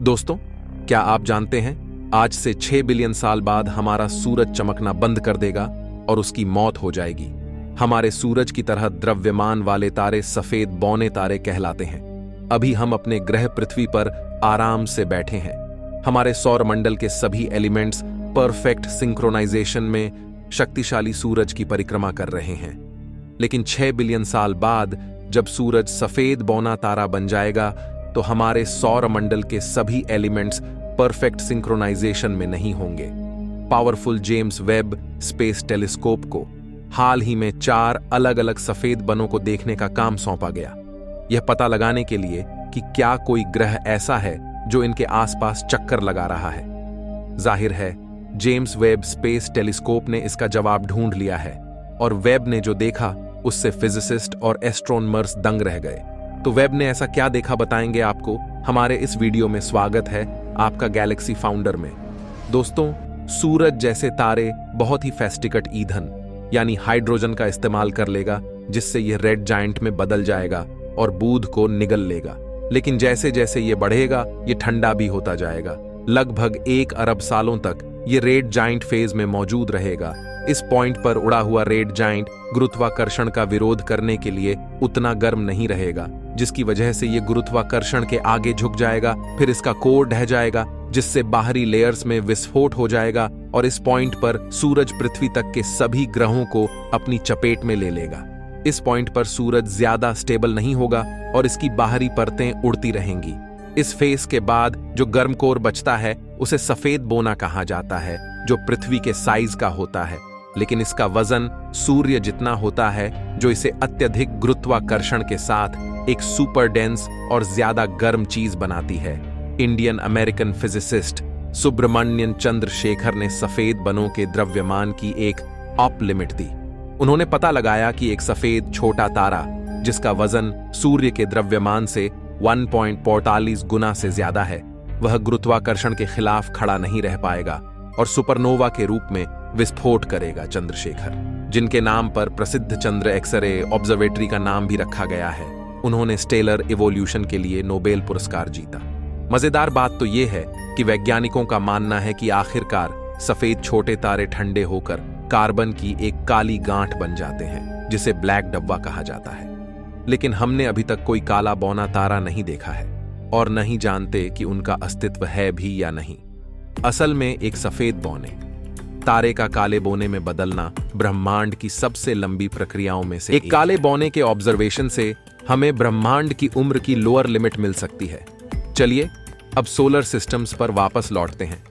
दोस्तों, क्या आप जानते हैं आज से 6 बिलियन साल बाद हमारा सूरज चमकना बंद कर देगा और उसकी मौत हो जाएगी। हमारे सूरज की तरह द्रव्यमान वाले तारे सफेद बौने तारे कहलाते हैं। अभी हम अपने ग्रह पृथ्वी पर आराम से बैठे हैं। हमारे सौर मंडल के सभी एलिमेंट्स परफेक्ट सिंक्रोनाइजेशन में शक्तिशाली सूरज की परिक्रमा कर रहे हैं। लेकिन 6 बिलियन साल बाद जब सूरज सफेद बौना तारा बन जाएगा तो हमारे सौर मंडल के सभी एलिमेंट्स परफेक्ट सिंक्रोनाइजेशन में नहीं होंगे। Powerful James Webb space telescope को हाल ही में 4 अलग अलग सफेद बनों को देखने का काम सौंपा गया, यह पता लगाने के लिए कि क्या कोई ग्रह ऐसा है जो इनके आसपास चक्कर लगा रहा है। जाहिर है जेम्स वेब स्पेस टेलीस्कोप ने इसका जवाब ढूंढ लिया है और वेब ने जो देखा उससे फिजिसिस्ट और एस्ट्रोनॉमर्स दंग रह गए। तो वेब ने ऐसा क्या देखा बताएंगे आपको। हमारे इस वीडियो में स्वागत है आपका गैलेक्सी फाउंडर में। दोस्तों, सूरज जैसे तारे बहुत ही फेस्टिकट ईंधन यानी हाइड्रोजन का इस्तेमाल कर लेगा, जिससे यह रेड जायंट में बदल जाएगा और बूंद को निगल लेगा। लेकिन जैसे जैसे ये बढ़ेगा ये ठंडा भी होता जाएगा। लगभग 1 अरब सालों तक ये रेड जायंट फेज में मौजूद रहेगा। इस पॉइंट पर उड़ा हुआ रेड जायंट गुरुत्वाकर्षण का विरोध करने के लिए उतना गर्म नहीं रहेगा, जिसकी वजह से ये गुरुत्वाकर्षण के आगे झुक जाएगा। फिर इसका कोर ढह जाएगा, जिससे बाहरी लेयर्स में विस्फोट हो जाएगा और इस पॉइंट पर सूरज पृथ्वी तक के सभी ग्रहों को अपनी चपेट में ले लेगा। इस पॉइंट पर सूरज ज्यादा स्टेबल नहीं होगा और इसकी बाहरी परतें उड़ती रहेंगी। इस फेस के बाद जो गर्म कोर बचता है उसे सफेद बोना कहा जाता है, जो पृथ्वी के साइज का होता है, लेकिन इसका वजन सूर्य जितना होता है, जो इसे अत्यधिक गुरुत्वाकर्षण के साथ एक सुपर डेंस और ज्यादा गर्म चीज बनाती है। Indian American physicist Subramanian Chandrashekhar ने सफेद बनों के द्रव्यमान की एक अप लिमिट दी। उन्होंने पता लगाया कि एक सफेद छोटा तारा जिसका वजन सूर्य के द्रव्यमान से 1.45 गुना से ज्यादा है, वह गुरुत्वाकर्षण के खिलाफ खड़ा नहीं रह पाएगा और सुपरनोवा के रूप में विस्फोट करेगा। चंद्रशेखर, जिनके नाम पर प्रसिद्ध चंद्र एक्सरे ऑब्जर्वेटरी का नाम भी रखा गया है, उन्होंने स्टेलर इवोल्यूशन के लिए नोबेल पुरस्कार जीता। मजेदार बात तो यह है कि वैज्ञानिकों का मानना है कि आखिरकार सफेद छोटे तारे ठंडे होकर कार्बन की एक काली गांठ बन जाते हैं, जिसे ब्लैक डब्बा कहा जाता है। लेकिन हमने अभी तक कोई काला बौना तारा नहीं देखा है और नहीं जानते कि उनका अस्तित्व है भी या नहीं। असल में एक सफेद बौने तारे का काले बोने में बदलना ब्रह्मांड की सबसे लंबी प्रक्रियाओं में से एक काले बौने के ऑब्जर्वेशन से हमें ब्रह्मांड की उम्र की लोअर लिमिट मिल सकती है। चलिए अब सोलर सिस्टम्स पर वापस लौटते हैं।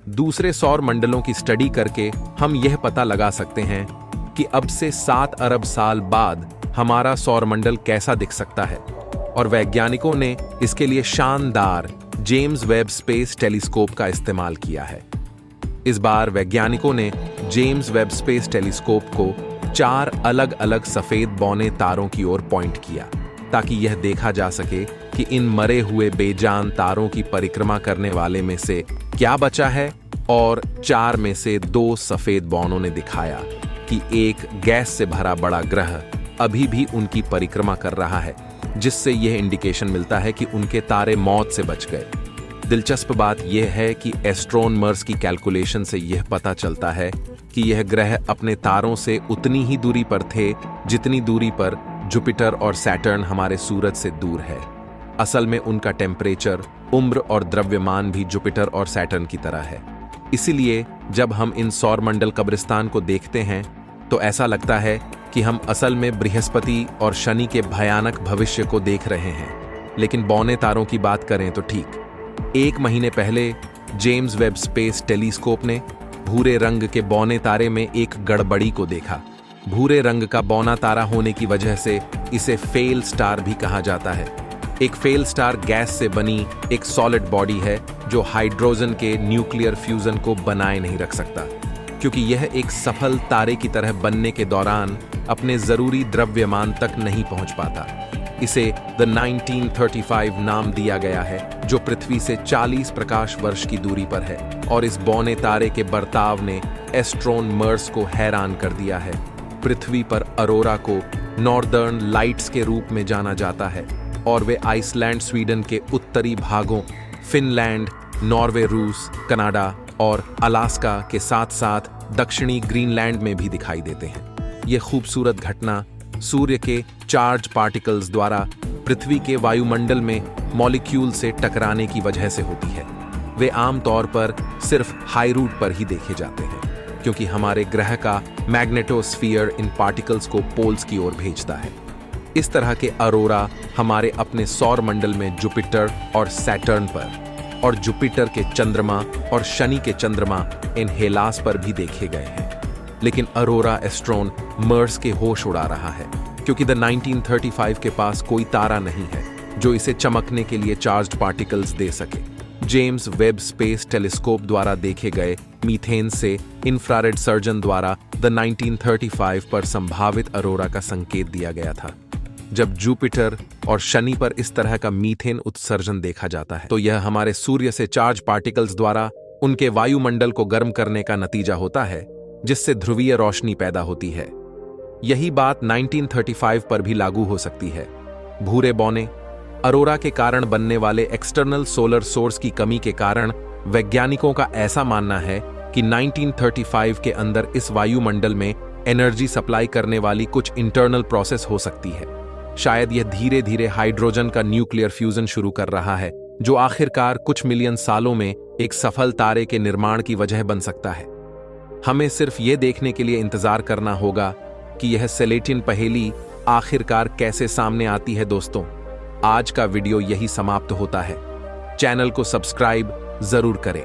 दूसरे सौर मंडलों की स्टडी करके हम यह पता लगा सकते हैं कि अब से 7 अरब साल बाद हमारा सौर मंडल कैसा दिख सकता है, और वैज्ञानिकों ने इसके लिए शानदार जेम्स वेब स्पेस टेलीस्कोप का इस्तेमाल किया है। इस बार वैज्ञानिकों ने जेम्स वेब स्पेस टेलीस्कोप को 4 अलग अलग सफेद बौने तारों की ओर पॉइंट किया, ताकि यह देखा जा सके कि इन मरे हुए बेजान तारों की परिक्रमा करने वाले में से क्या बचा है। और 4 में से 2 सफेद बौनों ने दिखाया कि एक गैस से भरा बड़ा ग्रह अभी भी उनकी परिक्रमा कर रहा है, जिससे यह इंडिकेशन मिलता है कि उनके तारे मौत से बच गए। दिलचस्प बात यह है कि एस्ट्रोनॉमर्स की कैलकुलेशन से यह पता चलता है कि यह ग्रह अपने तारों से उतनी ही दूरी पर थे जितनी दूरी पर जुपिटर और सैटर्न हमारे सूरज से दूर है। असल में उनका टेम्परेचर, उम्र और द्रव्यमान भी जुपिटर और सैटर्न की तरह है। इसीलिए जब हम इन सौरमंडल कब्रिस्तान को देखते हैं तो ऐसा लगता है कि हम असल में बृहस्पति और शनि के भयानक भविष्य को देख रहे हैं। लेकिन बौने तारों की बात करें तो ठीक 1 महीने पहले जेम्स वेब स्पेस टेलीस्कोप ने भूरे रंग के बौने तारे में एक गड़बड़ी को देखा। भूरे रंग का बौना तारा होने की वजह से इसे फेल स्टार भी कहा जाता है। एक फेल स्टार गैस से बनी एक सॉलिड बॉडी है जो हाइड्रोजन के न्यूक्लियर फ्यूजन को बनाए नहीं रख सकता, क्योंकि यह एक सफल तारे की तरह बनने के दौरान अपने जरूरी द्रव्यमान तक नहीं पहुंच पाता। इसे द 1935 नाम दिया गया है, जो पृथ्वी से 40 प्रकाश वर्ष की दूरी पर है, और इस बौने तारे के बर्ताव ने एस्ट्रोनॉमर्स को हैरान कर दिया है। पृथ्वी पर अरोरा को नॉर्दर्न लाइट्स के रूप में जाना जाता है और वे आइसलैंड, स्वीडन के उत्तरी भागों, फिनलैंड, नॉर्वे, रूस, कनाडा और अलास्का के साथ साथ दक्षिणी ग्रीनलैंड में भी दिखाई देते हैं। ये खूबसूरत घटना सूर्य के चार्ज पार्टिकल्स द्वारा पृथ्वी के वायुमंडल में मॉलिक्यूल से टकराने की वजह से होती है। वे आमतौर पर सिर्फ हाई रूट पर ही देखे जाते हैं, क्योंकि हमारे ग्रह का मैग्नेटोस्फीयर इन पार्टिकल्स को पोल्स की ओर भेजता है। इस तरह के अरोरा हमारे अपने सौर मंडल में जुपिटर और सैटर्न पर, और जुपिटर के चंद्रमा और शनि के चंद्रमा इन हेलास पर भी देखे गए हैं। लेकिन अरोरा एस्ट्रोन मर्स के होश उड़ा रहा है, क्योंकि द 1935 के पास कोई तारा नहीं है जो इसे चमकने के लिए चार्ज्ड पार्टिकल्स दे सके। जेम्स वेब स्पेस टेलीस्कोप द्वारा देखे गए मीथेन से इंफ्रारेड सर्जन द्वारा द 1935 पर संभावित अरोरा का संकेत दिया गया था। जब जुपिटर और शनि पर इस तरह का मीथेन उत्सर्जन देखा जाता है, तो यह हमारे सूर्य से चार्ज पार्टिकल्स द्वारा उनके वायुमंडल को गर्म करने का नतीजा होता है, जिससे ध्रुवीय रोशनी पैदा होती है। यही बात 1935 पर भी लागू हो सकती है। भूरे बौने अरोरा के कारण बनने वाले एक्सटर्नल सोलर सोर्स की कमी के कारण वैज्ञानिकों का ऐसा मानना है कि 1935 के अंदर इस वायुमंडल में एनर्जी सप्लाई करने वाली कुछ इंटरनल प्रोसेस हो सकती है। शायद यह धीरे धीरे हाइड्रोजन का न्यूक्लियर फ्यूजन शुरू कर रहा है, जो आखिरकार कुछ मिलियन सालों में एक सफल तारे के निर्माण की वजह बन सकता है। हमें सिर्फ यह देखने के लिए इंतजार करना होगा कि यह सेलेटियन पहेली आखिरकार कैसे सामने आती है। दोस्तों, आज का वीडियो यही समाप्त होता है। चैनल को सब्सक्राइब जरूर करें।